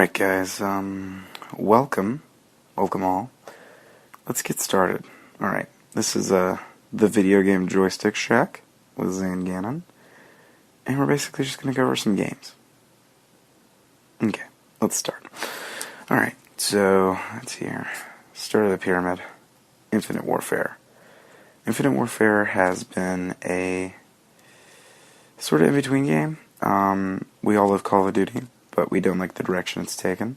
Alright guys, welcome all. Let's get started. Alright, this is the video game Joystick Shack with Zane Gannon, and we're basically just going to go over some games. Okay, let's start. Alright, so, let's see here. Start of the pyramid, Infinite Warfare. Infinite Warfare has been a sort of in-between game. We all love Call of Duty, but we don't like the direction it's taken.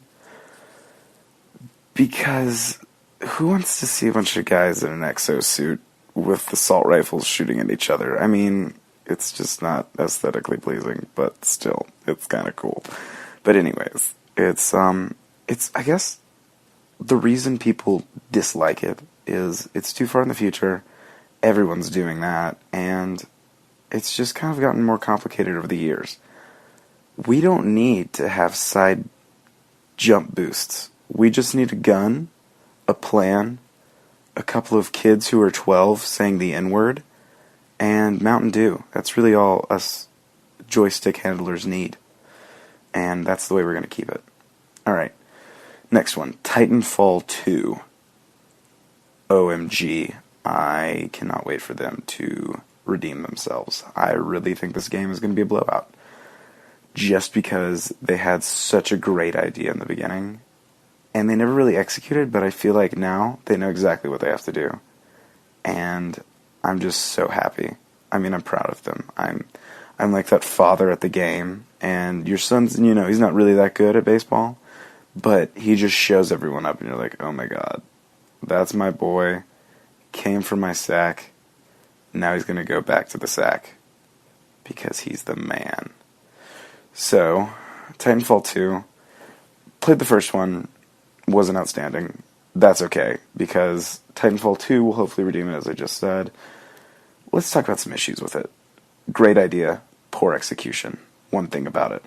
Because who wants to see a bunch of guys in an exosuit with assault rifles shooting at each other? I mean, it's just not aesthetically pleasing, but still, it's kind of cool. But anyways, it's I guess the reason people dislike it is it's too far in the future, everyone's doing that, and it's just kind of gotten more complicated over the years. We don't need to have side jump boosts. We just need a gun, a plan, a couple of kids who are 12 saying the N-word, and Mountain Dew. That's really all us joystick handlers need. And that's the way we're going to keep it. Alright, next one. Titanfall 2. OMG. I cannot wait for them to redeem themselves. I really think this game is going to be a blowout. Just because they had such a great idea in the beginning, and they never really executed, but I feel like now they know exactly what they have to do. And I'm just so happy. I mean, I'm proud of them. I'm like that father at the game, and your son's, he's not really that good at baseball, but he just shows everyone up, and you're like, oh my god, that's my boy, came from my sack, now he's going to go back to the sack, because he's the man. So, Titanfall 2, played the first one, wasn't outstanding. That's okay, because Titanfall 2 will hopefully redeem it, as I just said. Let's talk about some issues with it. Great idea, poor execution. One thing about it.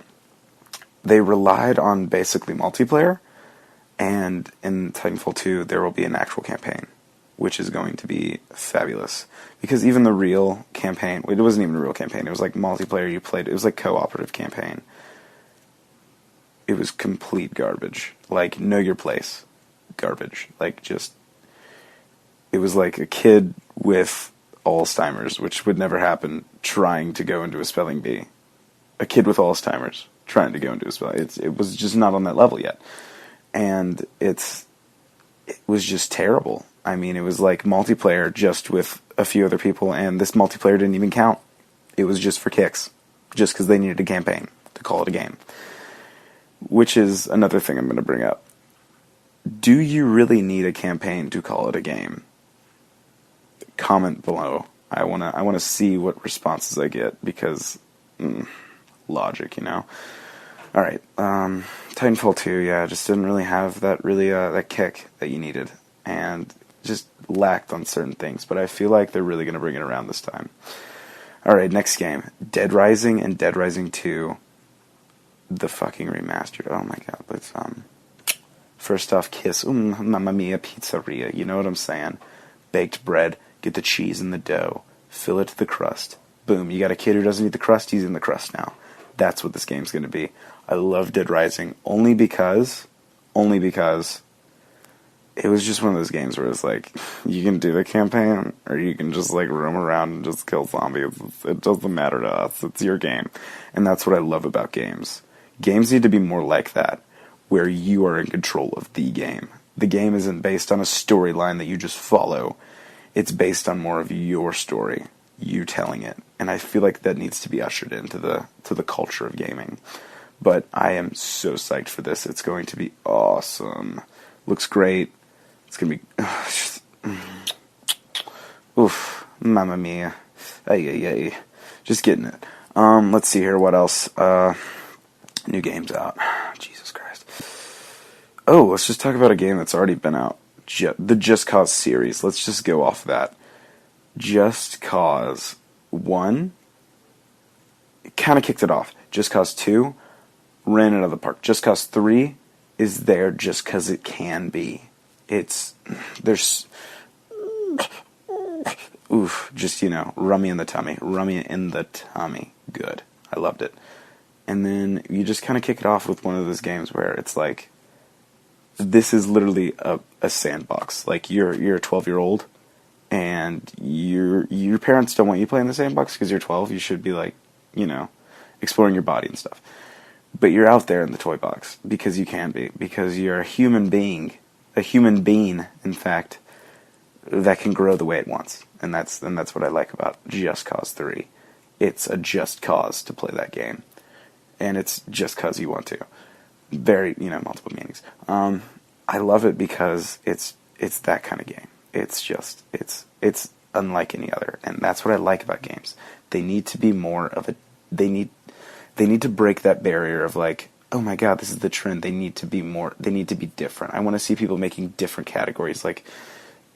They relied on basically multiplayer, and in Titanfall 2 there will be an actual campaign, which is going to be fabulous. Because even the real campaign, it wasn't even a real campaign, it was like multiplayer you played, it was like cooperative campaign. It was complete garbage. Like, know your place. Garbage. Like, just, it was like a kid with Alzheimer's, which would never happen, trying to go into a spelling bee. A kid with Alzheimer's trying to go into a spelling bee. It was just not on that level yet. And it was just terrible. I mean, it was like multiplayer just with a few other people, and this multiplayer didn't even count. It was just for kicks. Just because they needed a campaign to call it a game. Which is another thing I'm going to bring up. Do you really need a campaign to call it a game? Comment below. I want to see what responses I get, because logic, Alright, Titanfall 2, yeah, just didn't really have that that kick that you needed, and just lacked on certain things, but I feel like they're really going to bring it around this time. Alright, next game. Dead Rising and Dead Rising 2, the fucking remastered. Oh my god, let's, first off, Kiss, Mamma Mia Pizzeria, you know what I'm saying? Baked bread, get the cheese in the dough, fill it to the crust. Boom, you got a kid who doesn't eat the crust, he's in the crust now. That's what this game's going to be. I love Dead Rising, only because it was just one of those games where it's like, you can do the campaign, or you can just like roam around and just kill zombies. It doesn't matter to us, it's your game. And that's what I love about games. Games need to be more like that, where you are in control of the game. The game isn't based on a storyline that you just follow. It's based on more of your story, you telling it. And I feel like that needs to be ushered into the culture of gaming. But I am so psyched for this. It's going to be awesome. Looks great. It's going to be... Oof. Mamma mia. Ay, ay, ay. Just getting it. Let's see here. What else? New games out. Jesus Christ. Oh, let's just talk about a game that's already been out. The Just Cause series. Let's just go off that. Just Cause 1 kind of kicked it off. Just Cause 2 ran it out of the park. Just Cause 3 is there just because it can be. There's... Oof, just, rummy in the tummy. Rummy in the tummy. Good. I loved it. And then you just kind of kick it off with one of those games where it's like, this is literally a sandbox. Like, you're a 12-year-old, and your parents don't want you playing the sandbox because you're 12. You should be like, exploring your body and stuff. But you're out there in the toy box because you can be, because you're a human being, in fact, that can grow the way it wants. And that's what I like about Just Cause 3. It's a just cause to play that game. And it's just cause you want to. Very, multiple meanings. I love it because it's that kind of game. It's unlike any other. And that's what I like about games. They need to be more of they need to break that barrier of like, oh my god, this is the trend. They need to be different. I want to see people making different categories, like,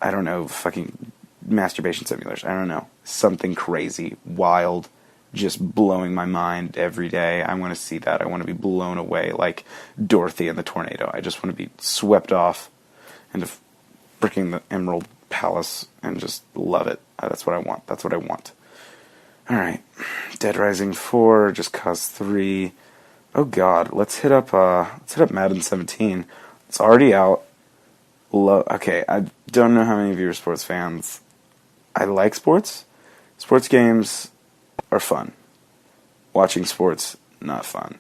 I don't know, fucking masturbation simulators. I don't know. Something crazy, wild, just blowing my mind every day. I want to see that. I want to be blown away like Dorothy in the tornado. I just want to be swept off into freaking the Emerald Palace and just love it. That's what I want. Alright. Dead Rising 4, Just Cause 3. Oh god, let's hit up Madden 17. It's already out. Okay, I don't know how many of you are sports fans. I like sports. Sports games are fun. Watching sports, not fun.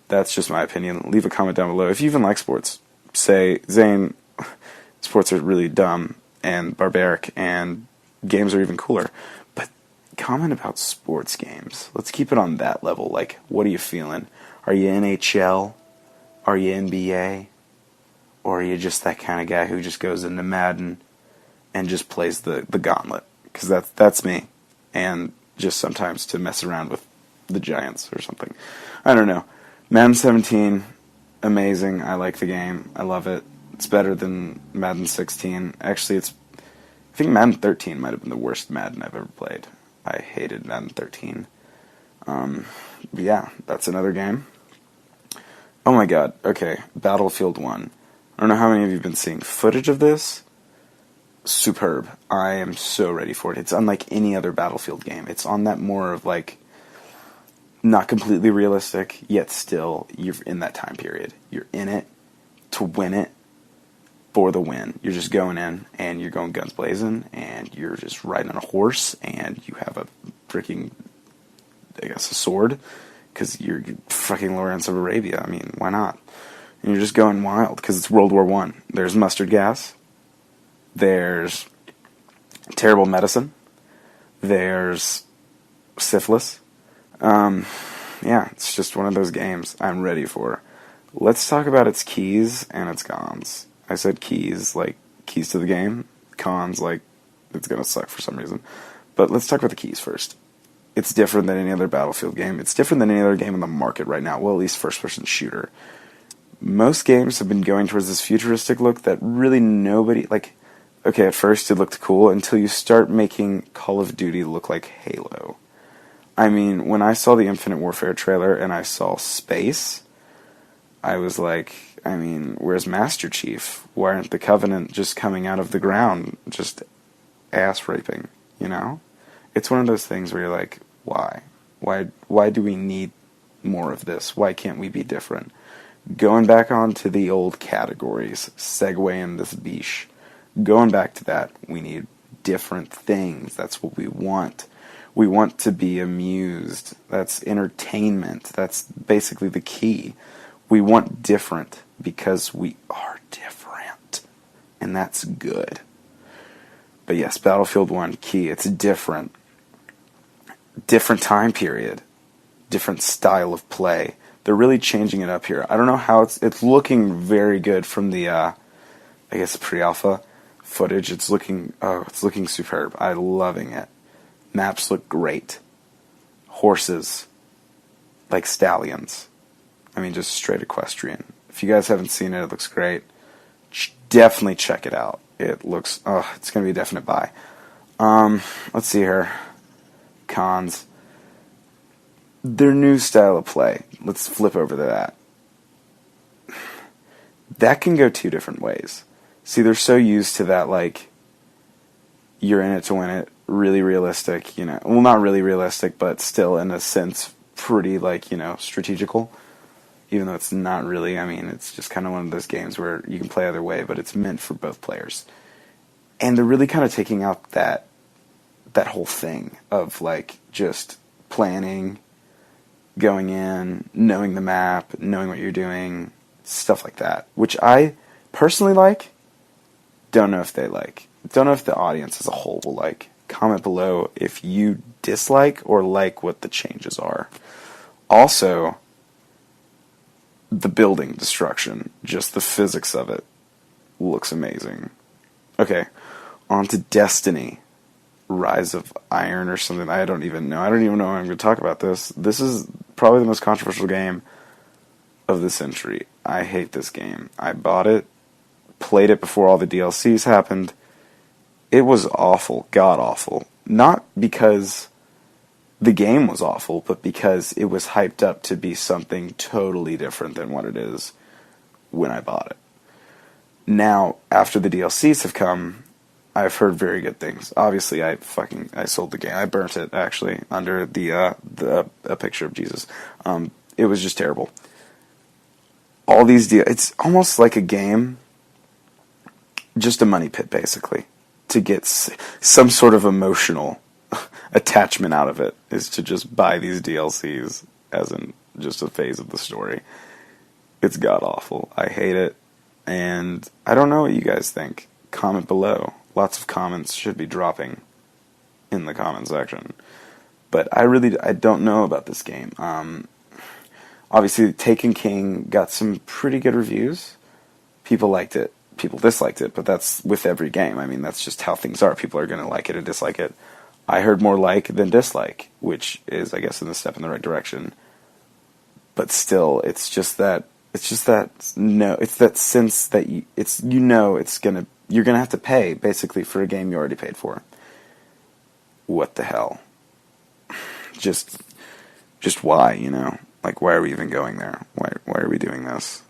That's just my opinion. Leave a comment down below. If you even like sports, say, Zane, sports are really dumb and barbaric, and games are even cooler. But comment about sports games. Let's keep it on that level. Like, what are you feeling? Are you NHL? Are you NBA? Or are you just that kind of guy who just goes into Madden and just plays the gauntlet? Because that's me. And just sometimes to mess around with the Giants or something. I don't know. Madden 17, amazing. I like the game. I love it. It's better than Madden 16. Actually, I think Madden 13 might have been the worst Madden I've ever played. I hated Madden 13. But yeah, that's another game. Oh my god. Okay, Battlefield 1. I don't know how many of you have been seeing footage of this. Superb. I am so ready for it. It's unlike any other Battlefield game. It's on that more of like, not completely realistic, yet still you're in that time period. You're in it to win it for the win. You're just going in and you're going guns blazing and you're just riding on a horse and you have a freaking, I guess, a sword because you're fucking Lawrence of Arabia. I mean, why not? And you're just going wild because it's World War I. There's mustard gas. There's terrible medicine. There's syphilis. Yeah, it's just one of those games I'm ready for. Let's talk about its keys and its cons. I said keys, like keys to the game. Cons, like it's gonna suck for some reason. But let's talk about the keys first. It's different than any other Battlefield game. It's different than any other game on the market right now. Well, at least first-person shooter. Most games have been going towards this futuristic look that really nobody, like, okay, at first it looked cool until you start making Call of Duty look like Halo. I mean, when I saw the Infinite Warfare trailer and I saw space, I was like, I mean, where's Master Chief? Why aren't the Covenant just coming out of the ground, just ass raping, you know? It's one of those things where you're like, why? Why do we need more of this? Why can't we be different? Going back onto the old categories, segueing this biche, going back to that, we need different things. That's what we want. We want to be amused. That's entertainment. That's basically the key. We want different because we are different. And that's good. But yes, Battlefield 1, key. It's different. Different time period. Different style of play. They're really changing it up here. I don't know how it's looking very good from the, I guess, pre-alpha footage. It's looking superb. I'm loving it. Maps look great. Horses, like stallions. I mean, just straight equestrian. If you guys haven't seen it, it looks great. Definitely check it out. It looks, it's going to be a definite buy. Let's see here. Cons. Their new style of play. Let's flip over to that. That can go two different ways. See, they're so used to that, like, you're in it to win it, really realistic, you know. Well, not really realistic, but still, in a sense, pretty, like, strategical, even though it's not really. I mean, it's just kind of one of those games where you can play either way, but it's meant for both players. And they're really kind of taking out that whole thing of, like, just planning, going in, knowing the map, knowing what you're doing, stuff like that, which I personally like. Don't know if they like. Don't know if the audience as a whole will like. Comment below if you dislike or like what the changes are. Also, the building destruction, just the physics of it, looks amazing. Okay, on to Destiny. Rise of Iron or something. I don't even know. I don't even know how I'm going to talk about this. This is probably the most controversial game of the century. I hate this game. I bought it, played it before all the DLCs happened. It was awful, god-awful. Not because the game was awful, but because it was hyped up to be something totally different than what it is when I bought it. Now, after the DLCs have come, I've heard very good things. Obviously, I sold the game. I burnt it, actually, under a picture of Jesus. It was just terrible. All these it's almost like a game, just a money pit, basically. To get some sort of emotional attachment out of it is to just buy these DLCs as in just a phase of the story. It's god-awful. I hate it. And I don't know what you guys think. Comment below. Lots of comments should be dropping in the comment section. But I don't know about this game. Obviously, Taken King got some pretty good reviews. People liked it. People disliked it, but that's with every game. I mean, that's just how things are. People are going to like it or dislike it. I heard more like than dislike, which is, I guess, a step in the right direction. But still, it's that sense that you're gonna have to pay basically for a game you already paid for. What the hell? Just why, Like, why are we even going there? Why are we doing this?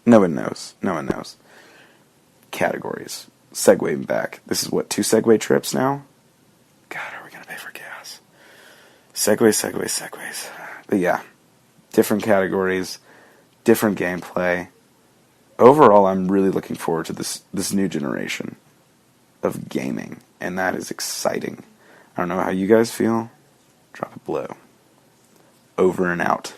No one knows. No one knows. Categories. Segwaying back. This is what, 2 Segway trips now? God, are we gonna pay for gas? Segways. But yeah, different categories, different gameplay. Overall, I'm really looking forward to this new generation of gaming, and that is exciting. I don't know how you guys feel. Drop it below. Over and out.